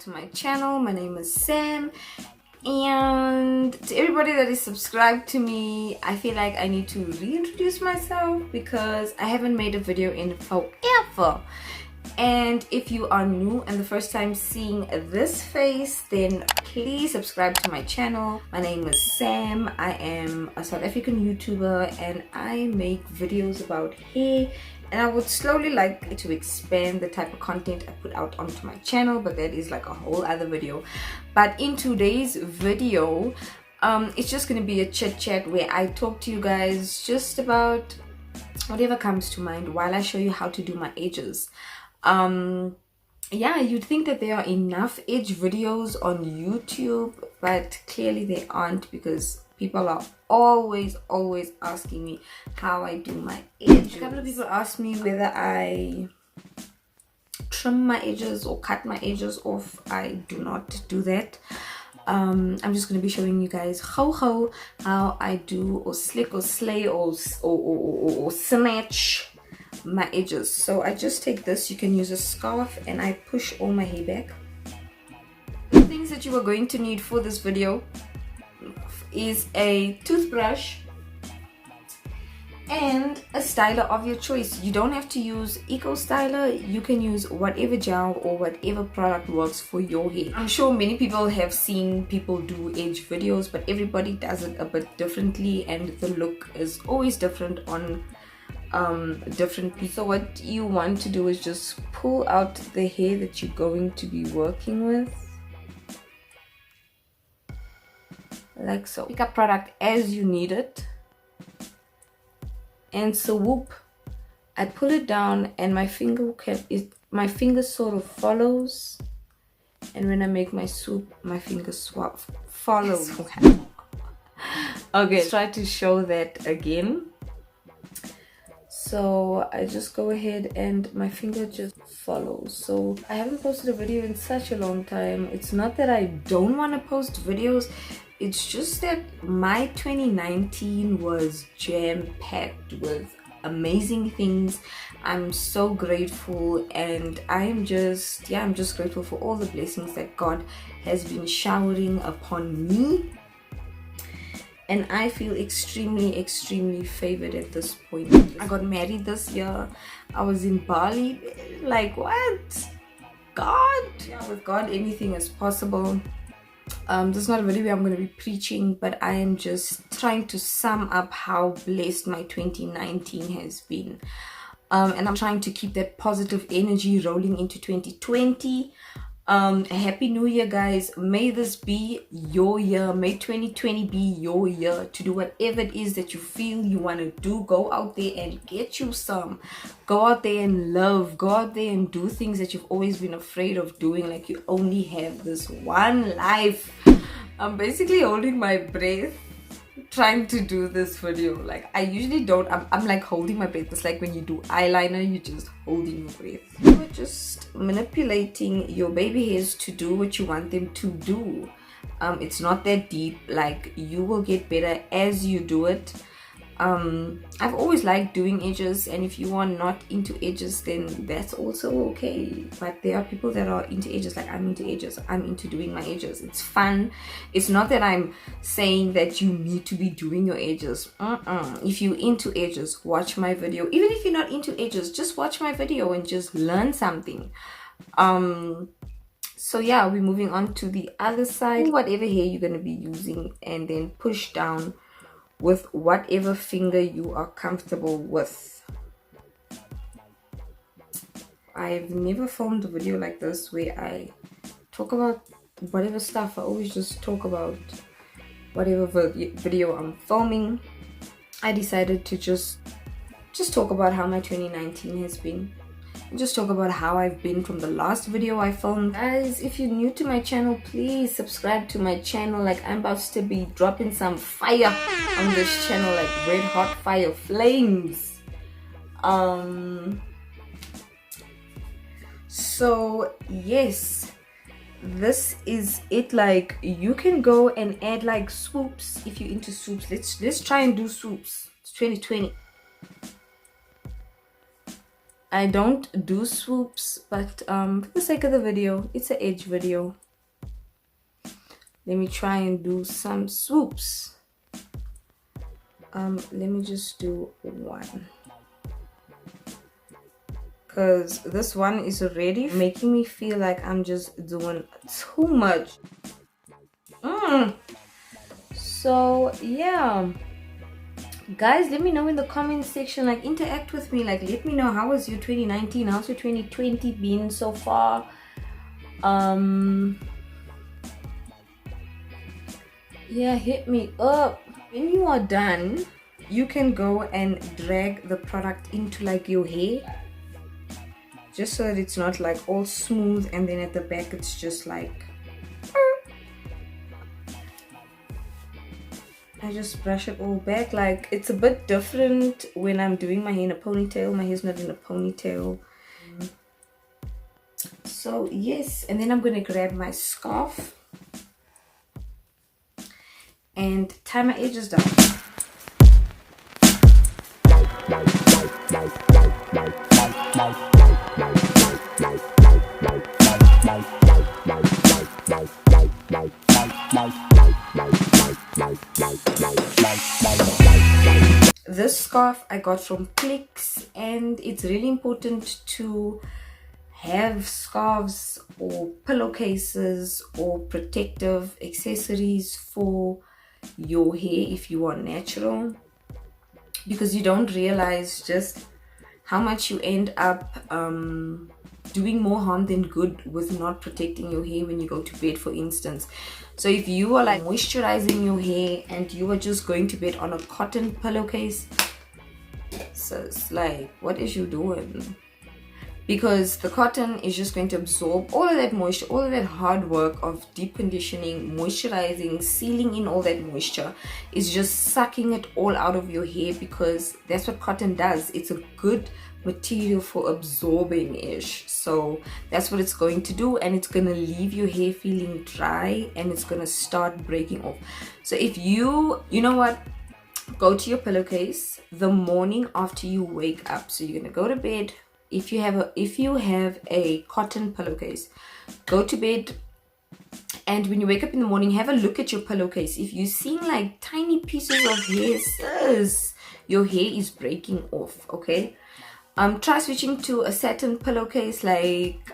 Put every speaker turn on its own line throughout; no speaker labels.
to my channel. My name is Sam, and to everybody that is subscribed to me, I feel like I need to reintroduce myself because I haven't made a video in forever. And if you are new and the first time seeing this face, then please subscribe to my channel. My name is Sam. I am a South African YouTuber and I make videos about hair, and I would slowly like to expand the type of content I put out onto my channel, but that is like a whole other video. But in today's video, it's just going to be a chit chat where I talk to you guys just about whatever comes to mind while I show you how to do my edges. Yeah, you'd think that there are enough edge videos on YouTube, but clearly they aren't, because people are always asking me how I do my edges. A couple of people asked me whether I trim my edges or cut my edges off. I do not do that. I'm just going to be showing you guys how I do, or slick or slay or snatch my edges. So I just take this, you can use a scarf, and I push all my hair back. The things that you are going to need for this video is a toothbrush and a styler of your choice. You don't have to use Eco Styler, you can use whatever gel or whatever product works for your hair. I'm sure many people have seen people do edge videos, but everybody does it a bit differently, and the look is always different on different people. So what you want to do is just pull out the hair that you're going to be working with, like so. Pick up product as you need it, and swoop. I pull it down, and my finger sort of follows, and when I make my swoop, my finger follows. Okay, let's try to show that again. So I just go ahead and my finger just follows. So I haven't posted a video in such a long time. It's not that I don't want to post videos, it's just that my 2019 was jam-packed with amazing things. I'm so grateful, and I'm just grateful for all the blessings that God has been showering upon me. And I feel extremely favored at this point. I got married this year. I was in Bali. Like, what? God? Yeah, with God, anything is possible. This is not a video where I'm going to be preaching, but I am just trying to sum up how blessed my 2019 has been. And I'm trying to keep that positive energy rolling into 2020. Happy New Year, guys. May this be your year. May 2020 be your year to do whatever it is that you feel you want to do. Go out there and get you some. Go out there and love. Go out there and do things that you've always been afraid of doing, like you only have this one life. I'm basically holding my breath trying to do this video. Like, I usually don't. I'm like holding my breath. It's like when you do eyeliner, you just holding your breath. You're just manipulating your baby hairs to do what you want them to do. It's not that deep. Like, you will get better as you do it. I've always liked doing edges, and if you are not into edges, then that's also okay. But there are people that are into edges. Like, I'm into edges. I'm into doing my edges. It's fun. It's not that I'm saying that you need to be doing your edges. If you're into edges, watch my video. Even if you're not into edges, just watch my video and just learn something. So yeah, we're moving on to the other side. Whatever hair you're going to be using, and then push down with whatever finger you are comfortable with. I've never filmed a video like this where I talk about whatever stuff. I always just talk about whatever video I'm filming. I decided to just talk about how my 2019 has been. Just talk about how I've been from the last video I filmed. Guys, if you're new to my channel, please subscribe to my channel. Like, I'm about to be dropping some fire on this channel, like red hot fire flames. So yes, this is it. Like, you can go and add like swoops if you're into swoops. Let's try and do swoops. It's 2020. I don't do swoops, but for the sake of the video, it's an edge video. Let me try and do some swoops. Let me just do one, because this one is already making me feel like I'm just doing too much. So yeah, guys, let me know in the comment section, like interact with me, like let me know how was your 2019, how's your 2020 been so far. Yeah, hit me up. When you are done, you can go and drag the product into like your hair, just so that it's not like all smooth and then at the back it's just like, I just brush it all back. Like, it's a bit different when I'm doing my hair in a ponytail. My hair's not in a ponytail. So yes, and then I'm gonna grab my scarf and tie my edges down. This scarf I got from Clicks, and it's really important to have scarves or pillowcases or protective accessories for your hair if you are natural, because you don't realize just how much you end up doing more harm than good with not protecting your hair when you go to bed, for instance. So if you are like moisturizing your hair and you are just going to bed on a cotton pillowcase, so it's like, what is you doing? Because the cotton is just going to absorb all of that moisture, all of that hard work of deep conditioning, moisturizing, sealing in all that moisture, is just sucking it all out of your hair, because that's what cotton does. It's a good material for absorbing ish. So that's what it's going to do, and it's going to leave your hair feeling dry and it's going to start breaking off. So if you know what, go to your pillowcase the morning after you wake up. So you're going to go to bed. If you have a cotton pillowcase, go to bed, and when you wake up in the morning, have a look at your pillowcase. If you're seeing like tiny pieces of hair, sis, your hair is breaking off. Okay, try switching to a satin pillowcase. Like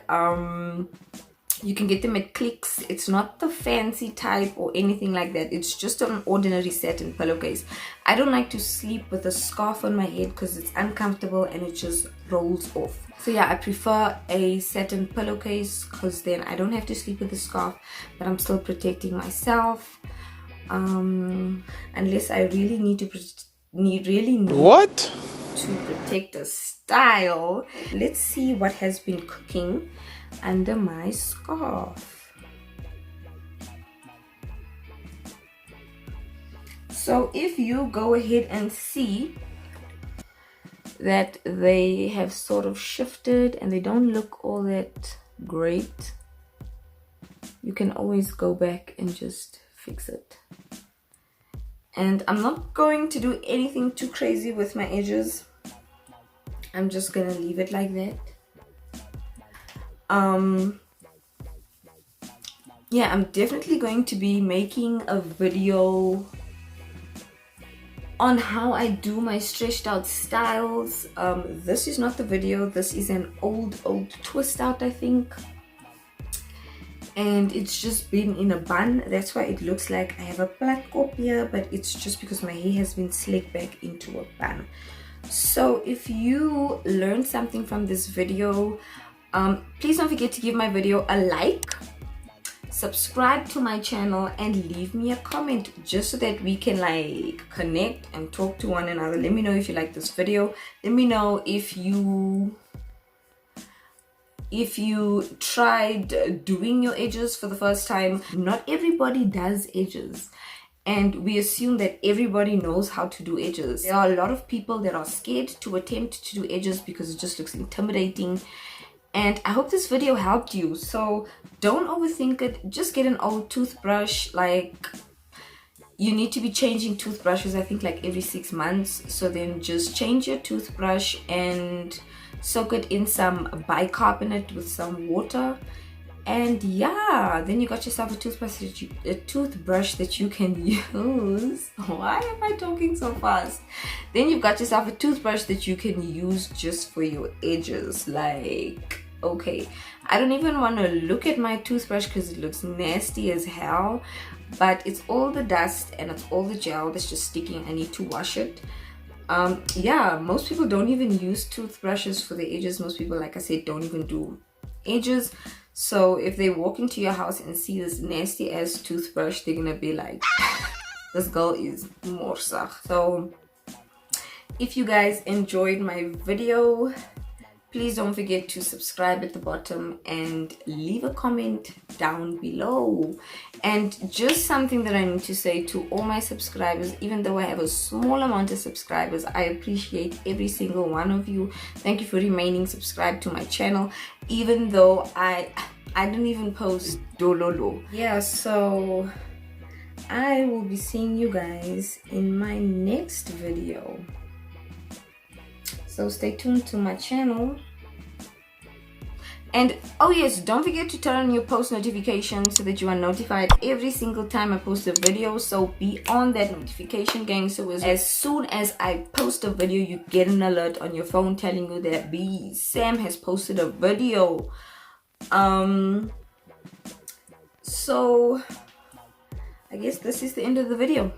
you can get them at Clicks. It's not the fancy type or anything like that. It's just an ordinary satin pillowcase. I don't like to sleep with a scarf on my head because it's uncomfortable and it just rolls off. So yeah, I prefer a satin pillowcase because then I don't have to sleep with a scarf, but I'm still protecting myself. Unless I really need to to protect a style. Let's see what has been cooking under my scarf. So if you go ahead and see that they have sort of shifted and they don't look all that great, you can always go back and just fix it. And I'm not going to do anything too crazy with my edges. I'm just gonna leave it like that. Yeah, I'm definitely going to be making a video on how I do my stretched out styles. This is not the video. This is an old twist out, I think. And it's just been in a bun. That's why it looks like I have a black kop here, but it's just because my hair has been slicked back into a bun. So if you learned something from this video, please don't forget to give my video a like, subscribe to my channel, and leave me a comment just so that we can like connect and talk to one another. Let me know if you like this video. Let me know if you tried doing your edges for the first time. Not everybody does edges, and we assume that everybody knows how to do edges. There are a lot of people that are scared to attempt to do edges because it just looks intimidating. And I hope this video helped you. So don't overthink it. Just get an old toothbrush. Like, you need to be changing toothbrushes, I think like every 6 months. So then just change your toothbrush and soak it in some bicarbonate with some water, and yeah, then you got yourself a toothbrush that you can use. Why am I talking so fast? Then you've got yourself a toothbrush that you can use just for your edges. Like, okay, I don't even want to look at my toothbrush because it looks nasty as hell, but it's all the dust and it's all the gel that's just sticking. I need to wash it. Yeah, most people don't even use toothbrushes for the edges. Most people, like I said, don't even do edges. So if they walk into your house and see this nasty ass toothbrush, they're gonna be like, this girl is morsach. So if you guys enjoyed my video, please don't forget to subscribe at the bottom and leave a comment down below. And just something that I need to say to all my subscribers, even though I have a small amount of subscribers, I appreciate every single one of you. Thank you for remaining subscribed to my channel, even though I don't even post dololo. Yeah, so I will be seeing you guys in my next video. So stay tuned to my channel. And oh yes, don't forget to turn on your post notifications so that you are notified every single time I post a video. So be on that notification gang, so as soon as I post a video, you get an alert on your phone telling you that Sam has posted a video. So I guess this is the end of the video.